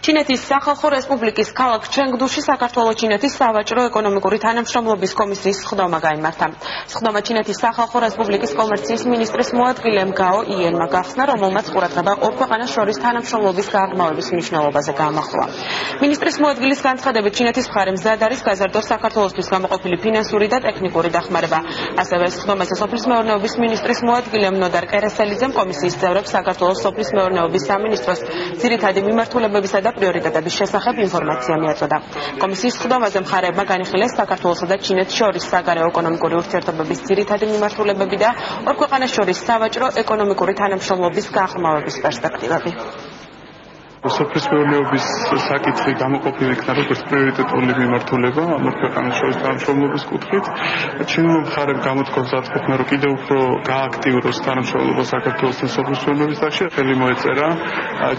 ჩინეთის სახალხო რესპუბლიკის ქალაქ ჩენგდუში საქართველო-ჩინეთის სავაჭრო-ეკონომიკური თანამშრომლობის კომისიის სხდომა გაიმართა. სხდომა ჩინეთის სახალხო რესპუბლიკის კომერციის ministres მოადგილემ გაო იენმა გახსნა, რომელმაც ყურადღება ორ ქვეყანას შორის თანამშრომლობის გაღრმავების მნიშვნელობაზე გაამახვილა. ministres მოადგილის განცხადებით, ჩინეთის მხარე მზად არის გაზარდოს საქართველოსთვის გამოყოფილი ფინანსური და ტექნიკური დახმარება. ასევე სხდომაზე სოფლის მეურნეობის ministres მოადგილემ ნოდარ კერესელიძემ კომისიის წევრებს საქართველოს სოფლის მეურნეობის სამინისტროს ძირითადი მიმართულებებისა და პრიორიტეტების შესახებ ინფორმაცია მიაწოდა. კომისიის სხდომაზე მხარეებმა განიხილეს საქართველოსა და ჩინეთს შორის საგარეო ეკონომიკური ურთიერთობების ძირითადი მიმართულებები და ორ ქვეყანას შორის სავაჭრო-ეკონომიკური თანამშრომლობის გაღრმავების პერსპექტივები. სოფლის მეურნეობის საკითხი გამოყოფილი იქნა როგორც პრიორიტეტული მიმართულება ამ ორ ქვეყანას შორის თანამშრომლობის კუთხით. ჩინური მხარემ გამოთქვა გზატკეცნა, რომ კიდევ უფრო გააქტიუროს თანამშრომლობა საქართველოსთან სოფლის მეურნეობის დარგში. ხელი მოეწერა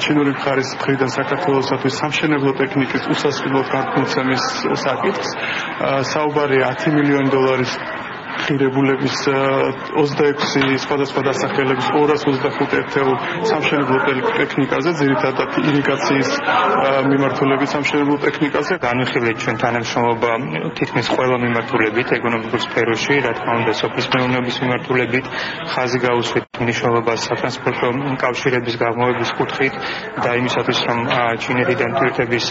ჩინური მხარის მხრიდან საქართველოსთვის სამშენებლო ტექნიკის უსასყიდლოდ განხორციელების საკითხს. საუბარია $10 მილიონი ღირებულების 26 სხვადასხვა დასახელების 225 ერთეულ სამშენებლო ტექნიკაზე, ძირითადად ირიგაციის მიმართულებით სამშენებლო ტექნიკაზე. განვიხილეთ ჩვენ თანამშრომლობა თითქმის ყველა მიმართულებით ეკონომიკურ სფეროში, რა თქმა უნდა, სოფლის მეურნეობის მიმართულებით, ხაზი გაუსვით მნიშვნელობა სატრანსპორტო კავშირების გაღრმავების კუთხით და იმისათვის, რომ ჩინეთიდან ტვირთების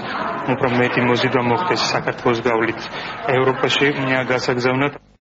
უფრო მეტი მოზიდვა მოხდეს საქართველოს გავლით ევროპაში გასაგზავნად.